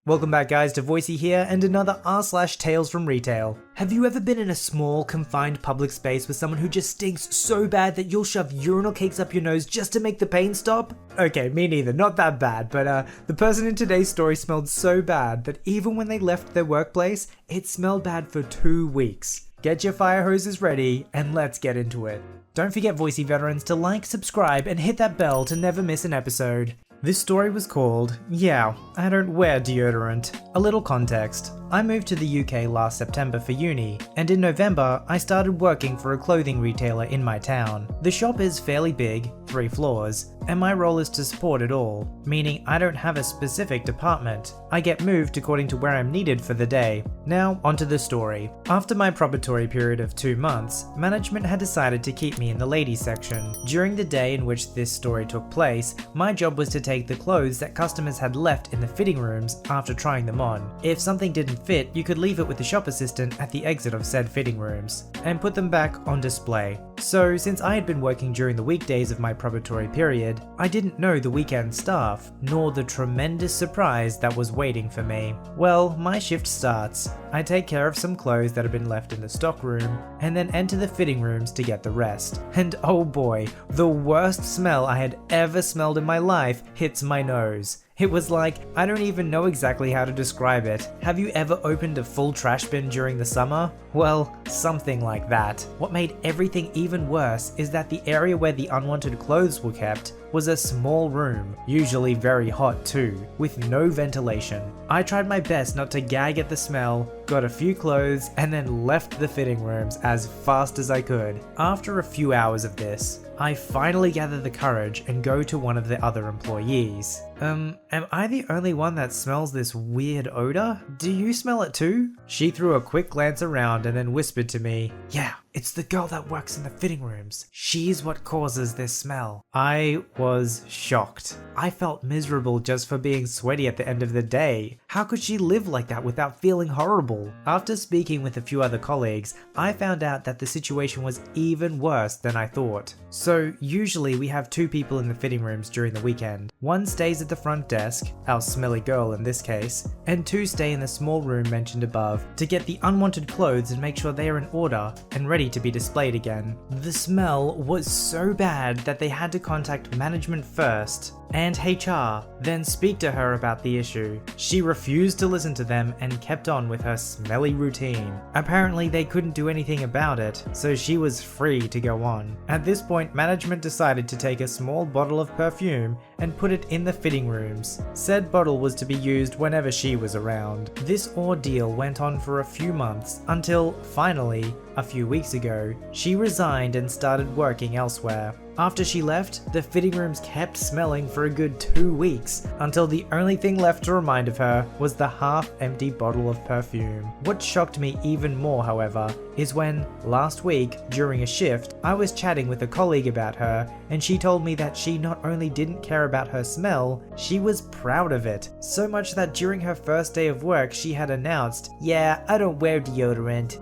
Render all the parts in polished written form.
Welcome back guys to Voicey here and another r/Tales from Retail. Have you ever been in a small, confined public space with someone who just stinks so bad that you'll shove urinal cakes up your nose just to make the pain stop? Okay, me neither, not that bad, but the person in today's story smelled so bad that even when they left their workplace, it smelled bad for 2 weeks. Get your fire hoses ready and let's get into it. Don't forget Voicey veterans to like, subscribe and hit that bell to never miss an episode. This story was called, Yeah, I Don't Wear Deodorant. A little context. I moved to the UK last September for uni, and in November I started working for a clothing retailer in my town. The shop is fairly big, 3 floors, and my role is to support it all, meaning I don't have a specific department. I get moved according to where I'm needed for the day. Now, onto the story. After my probatory period of 2 months, management had decided to keep me in the ladies section. During the day in which this story took place, my job was to take the clothes that customers had left in the fitting rooms after trying them on. If something didn't fit, you could leave it with the shop assistant at the exit of said fitting rooms, and put them back on display. So, since I had been working during the weekdays of my probatory period, I didn't know the weekend staff, nor the tremendous surprise that was waiting for me. Well, my shift starts. I take care of some clothes that have been left in the stock room, and then enter the fitting rooms to get the rest. And oh boy, the worst smell I had ever smelled in my life hits my nose. It was like, I don't even know exactly how to describe it. Have you ever opened a full trash bin during the summer? Well, something like that. What made everything even worse is that the area where the unwanted clothes were kept was a small room, usually very hot too, with no ventilation. I tried my best not to gag at the smell, got a few clothes, and then left the fitting rooms as fast as I could. After a few hours of this, I finally gather the courage and go to one of the other employees. Am I the only one that smells this weird odor? Do you smell it too? She threw a quick glance around and then whispered to me, Yeah, it's the girl that works in the fitting rooms. She's what causes this smell. I was shocked. I felt miserable just for being sweaty at the end of the day. How could she live like that without feeling horrible? After speaking with a few other colleagues, I found out that the situation was even worse than I thought. So usually we have 2 people in the fitting rooms during the weekend. One stays at the front desk, our smelly girl in this case, and 2 stay in the small room mentioned above to get the unwanted clothes and make sure they are in order and ready to be displayed again. The smell was so bad that they had to contact management first and HR, then speak to her about the issue. She refused to listen to them and kept on with her smelly routine. Apparently they couldn't do anything about it, so she was free to go on. At this point, management decided to take a small bottle of perfume and put it in the fitting rooms. Said bottle was to be used whenever she was around. This ordeal went on for a few months until, finally, a few weeks ago, she resigned and started working elsewhere. After she left, the fitting rooms kept smelling for a good 2 weeks, until the only thing left to remind of her was the half-empty bottle of perfume. What shocked me even more, however, is when, last week, during a shift, I was chatting with a colleague about her, and she told me that she not only didn't care about her smell, she was proud of it. So much that during her first day of work, she had announced, Yeah, I don't wear deodorant.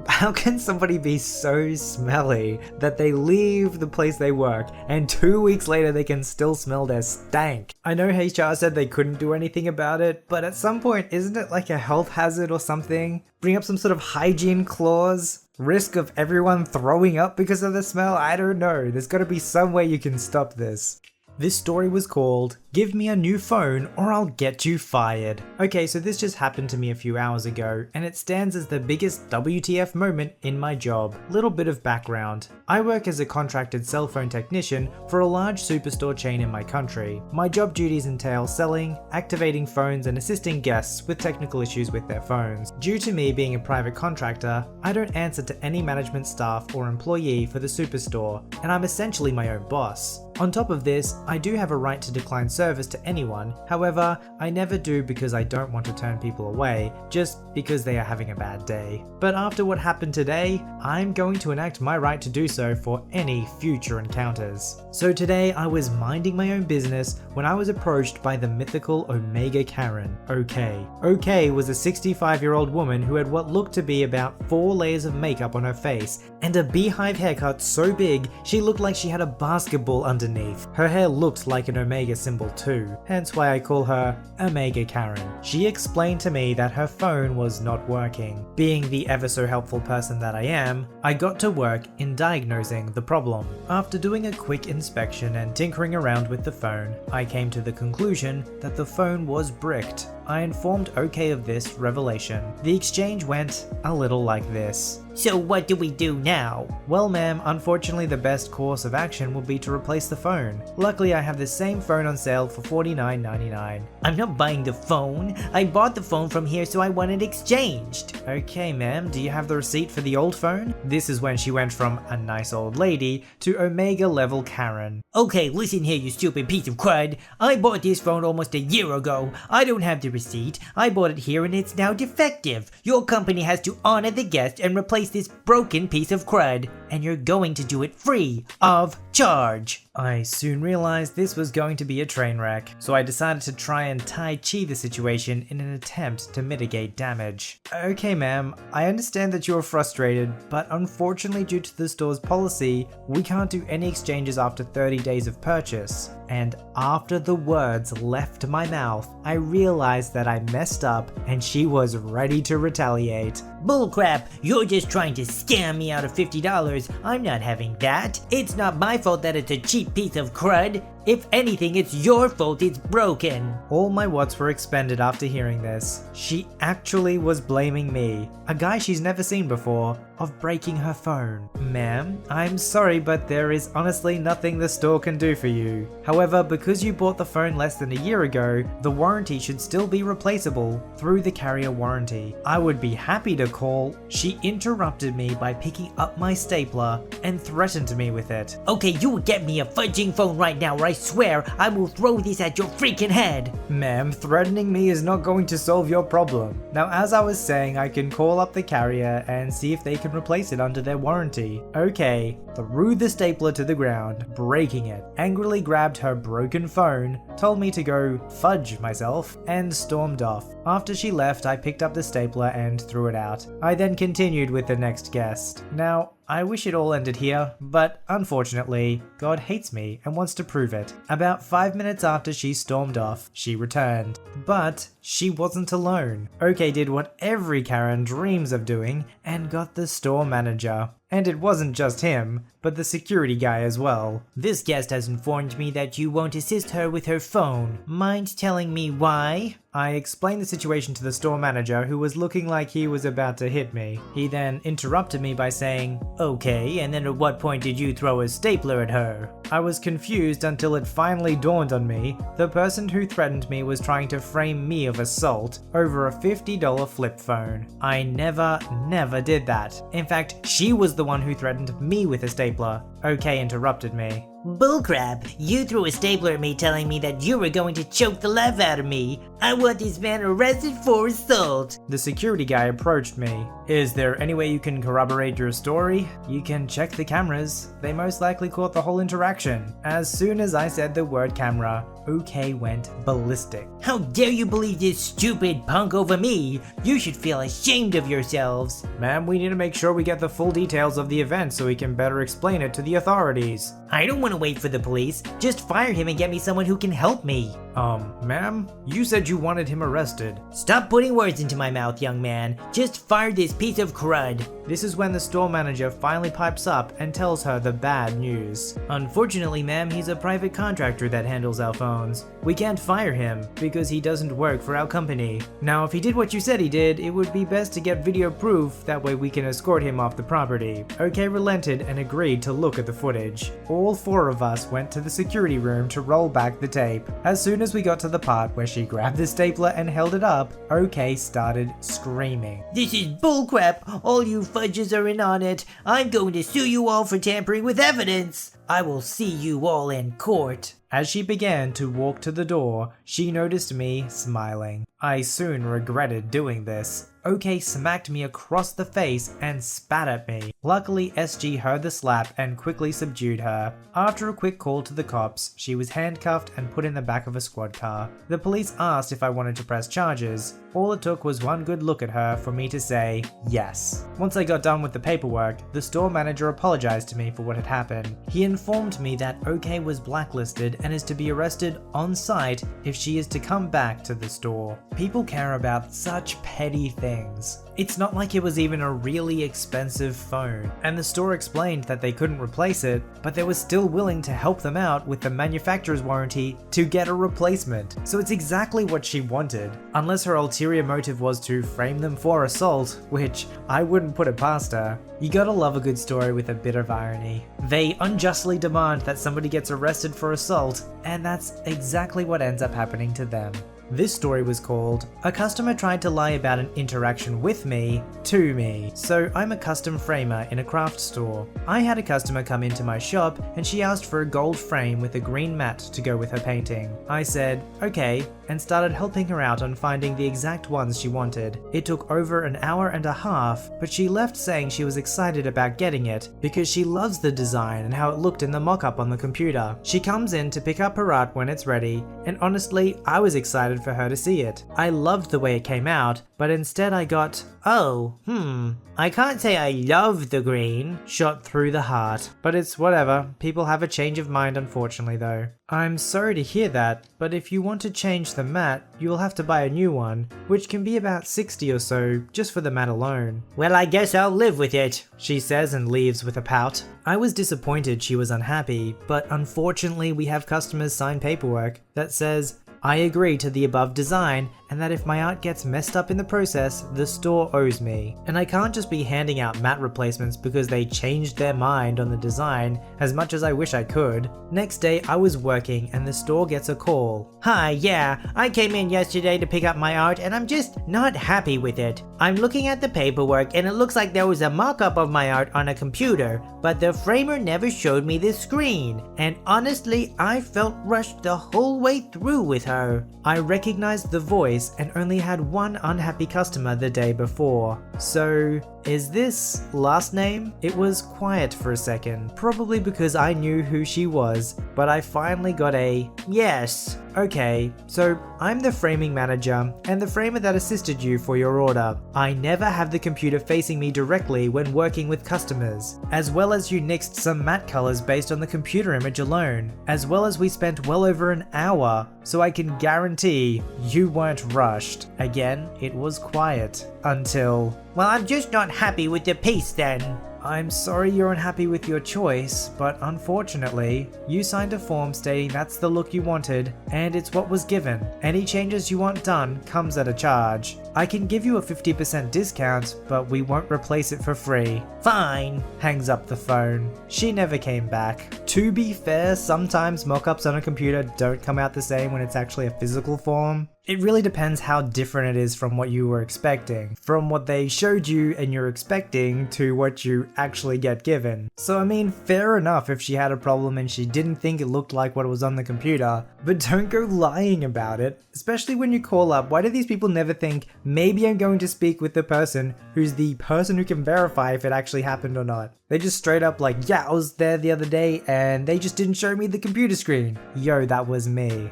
How can somebody be so smelly that they leave the place they work and 2 weeks later they can still smell their stank? I know HR said they couldn't do anything about it, but at some point isn't it like a health hazard or something? Bring up some sort of hygiene clause? Risk of everyone throwing up because of the smell? I don't know. There's got to be some way you can stop this. This story was called, Give Me a New Phone or I'll Get You Fired. Okay, so this just happened to me a few hours ago, and it stands as the biggest WTF moment in my job. Little bit of background. I work as a contracted cell phone technician for a large superstore chain in my country. My job duties entail selling, activating phones, and assisting guests with technical issues with their phones. Due to me being a private contractor, I don't answer to any management staff or employee for the superstore, and I'm essentially my own boss. On top of this, I do have a right to decline service to anyone, however, I never do because I don't want to turn people away, just because they are having a bad day. But after what happened today, I'm going to enact my right to do so for any future encounters. So today I was minding my own business when I was approached by the mythical Omega Karen, OK. OK was a 65-year-old woman who had what looked to be about 4 layers of makeup on her face and a beehive haircut so big she looked like she had a basketball under underneath. Her hair looked like an omega symbol too, hence why I call her Omega Karen. She explained to me that her phone was not working. Being the ever so helpful person that I am, I got to work in diagnosing the problem. After doing a quick inspection and tinkering around with the phone, I came to the conclusion that the phone was bricked. I informed OK of this revelation. The exchange went a little like this. So what do we do now? Well ma'am, unfortunately the best course of action would be to replace the phone. Luckily I have the same phone on sale for $49.99. I'm not buying the phone. I bought the phone from here so I want it exchanged. Okay ma'am, do you have the receipt for the old phone? This is when she went from a nice old lady to Omega level Karen. Okay, listen here you stupid piece of crud. I bought this phone almost a year ago. I don't have the receipt. I bought it here and it's now defective. Your company has to honor the guest and replace this broken piece of crud, and you're going to do it free of charge. I soon realized this was going to be a train wreck, so I decided to try and Tai Chi the situation in an attempt to mitigate damage. Okay ma'am, I understand that you're frustrated, but unfortunately due to the store's policy, we can't do any exchanges after 30 days of purchase. And after the words left my mouth, I realized that I messed up and she was ready to retaliate. Bullcrap, you're just trying to scam me out of $50. I'm not having that. It's not my fault that it's a cheap piece of crud. If anything, it's your fault it's broken. All my watts were expended after hearing this. She actually was blaming me, a guy she's never seen before, of breaking her phone. Ma'am, I'm sorry, but there is honestly nothing the store can do for you. However, because you bought the phone less than a year ago, the warranty should still be replaceable through the carrier warranty. I would be happy to call. She interrupted me by picking up my stapler and threatened me with it. Okay, you will get me a fudging phone right now, or I swear I will throw this at your freaking head. Ma'am, threatening me is not going to solve your problem. Now, as I was saying, I can call up the carrier and see if they can replace it under their warranty. Okay, threw the stapler to the ground, breaking it, angrily grabbed her broken phone, told me to go fudge myself, and stormed off. After she left, I picked up the stapler and threw it out. I then continued with the next guest. Now, I wish it all ended here, but unfortunately, God hates me and wants to prove it. About 5 minutes after she stormed off, she returned. But she wasn't alone. OK did what every Karen dreams of doing and got the store manager. And it wasn't just him, but the security guy as well. This guest has informed me that you won't assist her with her phone. Mind telling me why? I explained the situation to the store manager, who was looking like he was about to hit me. He then interrupted me by saying, okay, and then at what point did you throw a stapler at her? I was confused until it finally dawned on me. The person who threatened me was trying to frame me of assault over a $50 flip phone. I never did that. In fact, she was the one who threatened me with a stapler. OK interrupted me. Bullcrap, you threw a stapler at me telling me that you were going to choke the life out of me. I want this man arrested for assault. The security guy approached me. Is there any way you can corroborate your story? You can check the cameras. They most likely caught the whole interaction. As soon as I said the word camera, OK went ballistic. How dare you believe this stupid punk over me? You should feel ashamed of yourselves. Ma'am, we need to make sure we get the full details of the event so we can better explain it to the authorities. I don't want to wait for the police. Just fire him and get me someone who can help me. Ma'am, you said you wanted him arrested. Stop putting words into my mouth, young man. Just fire this piece of crud. This is when the store manager finally pipes up and tells her the bad news. Unfortunately, ma'am, he's a private contractor that handles our phones. We can't fire him because he doesn't work for our company. Now, if he did what you said he did, it would be best to get video proof, that way we can escort him off the property. OK relented and agreed to look at the footage. All 4 of us went to the security room to roll back the tape. As soon as we got to the part where she grabbed the stapler and held it up, OK started screaming. This is bullcrap. All you fudges are in on it. I'm going to sue you all for tampering with evidence. I will see you all in court. As she began to walk to the door, she noticed me smiling. I soon regretted doing this. OK smacked me across the face and spat at me. Luckily, SG heard the slap and quickly subdued her. After a quick call to the cops, she was handcuffed and put in the back of a squad car. The police asked if I wanted to press charges. All it took was one good look at her for me to say yes. Once I got done with the paperwork, the store manager apologized to me for what had happened. He informed me that OK was blacklisted and is to be arrested on site if she is to come back to the store. People care about such petty things. It's not like it was even a really expensive phone, and the store explained that they couldn't replace it, but they were still willing to help them out with the manufacturer's warranty to get a replacement. So it's exactly what she wanted, unless her ulterior motive was to frame them for assault, which I wouldn't put it past her. You gotta love a good story with a bit of irony. They unjustly demand that somebody gets arrested for assault, and that's exactly what ends up happening to them. This story was called "A Customer Tried to Lie About an Interaction with Me to Me." So I'm a custom framer in a craft store. I had a customer come into my shop and she asked for a gold frame with a green mat to go with her painting. I said, okay, and started helping her out on finding the exact ones she wanted. It took over an hour and a half, but she left saying she was excited about getting it because she loves the design and how it looked in the mock-up on the computer. She comes in to pick up her art when it's ready, and honestly, I was excited for her to see it. I loved the way it came out, but instead I got, I can't say I love the green, shot through the heart. But it's whatever, people have a change of mind unfortunately though. I'm sorry to hear that, but if you want to change the mat, you will have to buy a new one, which can be about 60 or so just for the mat alone. Well, I guess I'll live with it, she says and leaves with a pout. I was disappointed she was unhappy, but unfortunately we have customers sign paperwork that says, I agree to the above design, and that if my art gets messed up in the process, the store owes me. And I can't just be handing out mat replacements because they changed their mind on the design, as much as I wish I could. Next day I was working and the store gets a call. Hi, yeah, I came in yesterday to pick up my art and I'm just not happy with it. I'm looking at the paperwork and it looks like there was a mock-up of my art on a computer, but the framer never showed me the screen. And honestly, I felt rushed the whole way through with her. I recognized the voice and only had one unhappy customer the day before. So, is this last name? It was quiet for a second, probably because I knew who she was, but I finally got a yes. Okay, so I'm the framing manager and the framer that assisted you for your order. I never have the computer facing me directly when working with customers, as well as you nixed some matte colors based on the computer image alone, as well as we spent well over an hour, so I can guarantee you weren't rushed. Again, it was quiet until, well, I'm just not happy with the piece then. I'm sorry you're unhappy with your choice, but unfortunately, you signed a form stating that's the look you wanted, and it's what was given. Any changes you want done comes at a charge. I can give you a 50% discount, but we won't replace it for free. Fine. Hangs up the phone. She never came back. To be fair, sometimes mock-ups on a computer don't come out the same when it's actually a physical form. It really depends how different it is from what you were expecting, from what they showed you and you're expecting to what you actually get given. So I mean, fair enough if she had a problem and she didn't think it looked like what was on the computer, but don't go lying about it, especially when you call up. Why do these people never think, maybe I'm going to speak with the person who's the person who can verify if it actually happened or not? They just straight up like, yeah, I was there the other day and they just didn't show me the computer screen. Yo, that was me.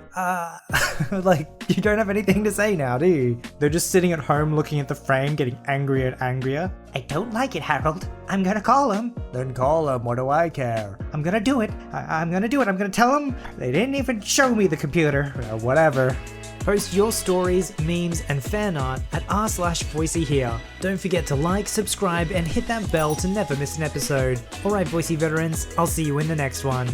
Like, you don't have anything to say now, do you? They're just sitting at home looking at the frame, getting angrier and angrier. I don't like it, Harold. I'm gonna call him. Then call him, what do I care? I'm gonna do it. I'm gonna do it. I'm gonna tell him they didn't even show me the computer. Whatever. Post your stories, memes, and fan art at r/VoiceyHere. Don't forget to like, subscribe, and hit that bell to never miss an episode. Alright, Voicey veterans, I'll see you in the next one.